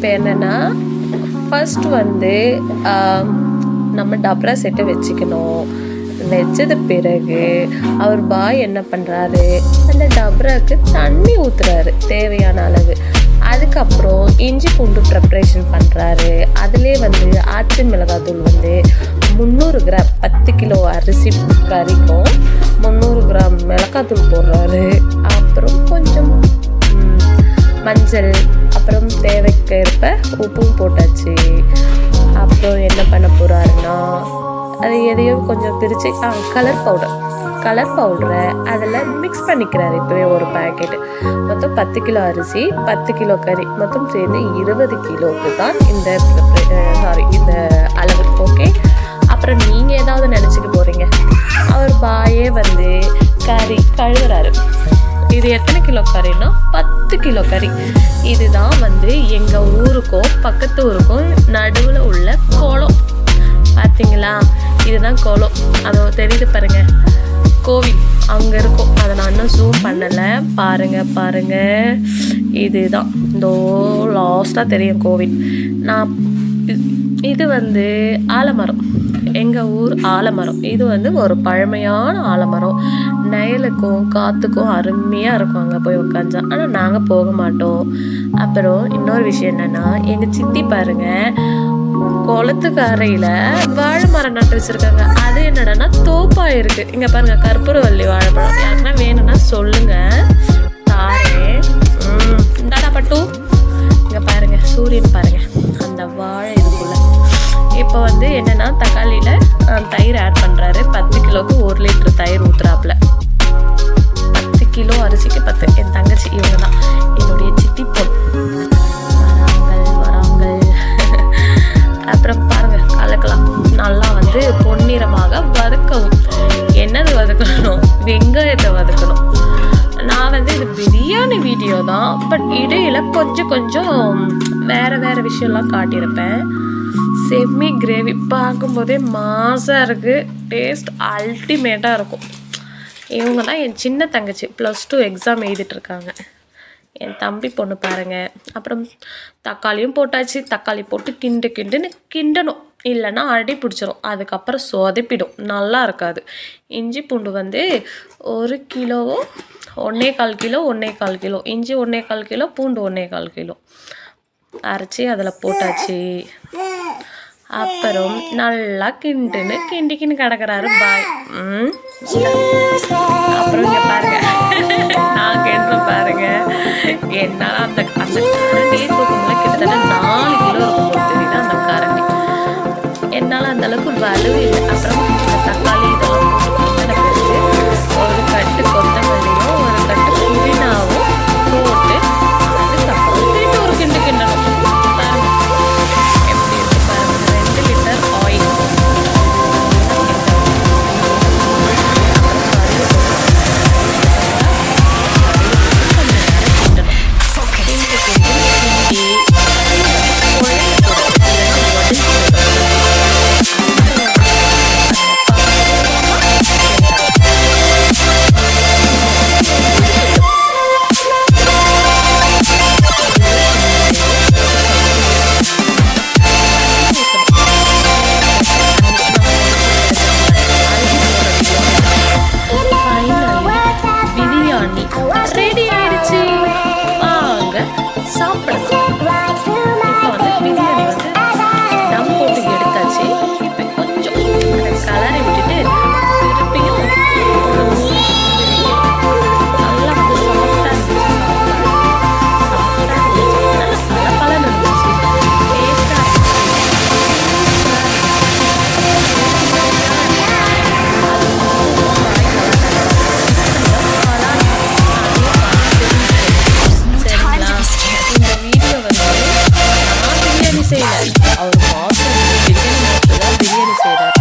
இப்போ என்னென்னா ஃபர்ஸ்ட் வந்து நம்ம டப்ரா செட்டை வச்சுக்கணும். வச்சது பிறகு அவர் பாய் என்ன பண்ணுறாரு, அந்த டப்ராவுக்கு தண்ணி ஊற்றுறாரு தேவையான அளவு. அதுக்கப்புறம் இஞ்சி பூண்டு ப்ரிப்ரேஷன் பண்ணுறாரு. அதிலே வந்து ஆச்சி மிளகாத்தூள் வந்து 300 கிராம் 10 கிலோ அரிசி கறிக்கும் 300 கிராம் மிளகாத்தூள் போடுறாரு. அப்புறம் கொஞ்சம் மஞ்சள், அப்புறம் தேவைக்கேற்ப உப்பும் போட்டாச்சு. அப்புறம் என்ன பண்ண போகிறாருன்னா, அது எதையோ கொஞ்சம் பிரித்து கலர் பவுடரை அதில் மிக்ஸ் பண்ணிக்கிறாரு. இப்போவே ஒரு பேக்கெட்டு மொத்தம் 10 கிலோ அரிசி 10 கிலோ கறி மொத்தம் சேர்ந்து 20 கிலோவுக்கு தான் இந்த அளவு. ஓகே, அப்புறம் நீங்கள் ஏதாவது நினச்சிக்க போகிறீங்க. அவர் பாயே வந்து கறி கழுவுறாரு. இது எத்தனை கிலோ கறின்னா 10 கிலோ கறி. இதுதான் வந்து எங்கள் ஊருக்கும் பக்கத்து ஊருக்கும் நடுவில் உள்ள குளம். பார்த்தீங்களா, இதுதான் குளம். அதை தெரியுது பாருங்க, கோவில் அங்கே இருக்கும். அதை நான் இன்னும் ஜூம் பண்ணலை. பாருங்க இதுதான் இந்த லாஸ்ட்டாக தெரியும் கோவில். இது வந்து ஆலமரம், எங்கள் ஊர் ஆலமரம். இது வந்து ஒரு பழமையான ஆலமரம். நயலுக்கும் காற்றுக்கும் அருமையாக இருக்கும் அங்கே போய் உட்காந்தா. ஆனால் நாங்கள் போக மாட்டோம். அப்புறம் இன்னொரு விஷயம் என்னென்னா, எங்கள் சித்தி பாருங்கள் குளத்துக்கு அறையில் வாழை மரம் நட்டு வச்சுருக்காங்க. அது என்னடான்னா தோப்பாக இருக்குது. இங்கே பாருங்கள் கற்பூரவல்லி வாழைப்பழம். யாருக்குன்னா வேணும்னா சொல்லுங்கள், தாரேன். டாடா பட்டு. இங்கே பாருங்கள் சூரியன் பாருங்கள் அந்த வாழை இதுக்குள்ள. இப்போ வந்து என்னென்னா தக்காளியில் தயிர் ஆட் பண்ணுறாரு. 10 கிலோவுக்கு 1 லிட்டர் தயிர் ஊற்றுறாப்புல. 10 கிலோ அரிசிக்கு 10. என் தங்கச்சி இவங்க தான் என்னுடைய சித்தி பொண்ணு. வராங்க. அப்புறம் பாருங்கள் கலக்கலாம். நல்லா வந்து பொன்னிறமாக வதக்கவும். என்னது வதக்கணும்? வெங்காயத்தை வதக்கணும். நான் வந்து இது பிரியாணி வீடியோ தான், பட் இடையில கொஞ்சம் வேறு விஷயம்லாம் காட்டியிருப்பேன். செம்மி கிரேவி பார்க்கும்போதே மாசாக இருக்குது. டேஸ்ட் அல்டிமேட்டாக இருக்கும். இவங்க தான் என் சின்ன தங்கச்சி, +2 எக்ஸாம் எழுதிட்டுருக்காங்க. என் தம்பி பொண்ணு பாருங்கள். அப்புறம் தக்காளியும் போட்டாச்சு. தக்காளி போட்டு கிண்டணும், இல்லைன்னா அடி பிடிச்சிரும். அதுக்கப்புறம் சொதப்பிடும், நல்லா இருக்காது. இஞ்சி பூண்டு வந்து 1 கிலோவோ 1.25 கிலோ 1.25 கிலோ இஞ்சி, 1.25 கிலோ பூண்டு, 1.25 கிலோ அரைச்சி அதில் போட்டாச்சு. அப்புறம் நல்லா கிண்டிக்கின்னு கிடக்கிறாரு பாய். அப்புறம் இங்கே பாருங்க, நான் கிண்டுற பாருங்க. என்னால் அந்த கரண்டியே தூக்கும்போது கிட்டத்தட்ட 4 கிலோ இருக்கும் தெரியுது அந்த கரண்டி. என்னால் அந்த அளவுக்கு வலு இல்லை. அப்புறம் தக்காளி இதெல்லாம் போட்டு ஒரு கட்டு கொத்தமல்லியும் ஒரு கட்டு புதினாவும் போட்டு அதுக்கப்புறம் ஒரு கிண்டணும். பாருங்க எப்படி இருக்கு பாருங்க. 2 லிட்டர் ஆயில். ரெடி ஆயிடுச்சு, வாங்க சாப்பிடலாம். இப்போ வந்து பிரியாணி வந்து தம் போட்டு எடுத்தாச்சு. இப்போ கொஞ்சம் கலரை விட்டுட்டு திருப்பியும் நல்லா வந்து சாஃப்டாக இருந்துச்சு. நல்லா பலன் இருந்துச்சு. டேஸ்டாக அவர் மாஸ்டர் பிரியாணி மாஸ்டர் தான் பிரியாணி செய்கிறார்.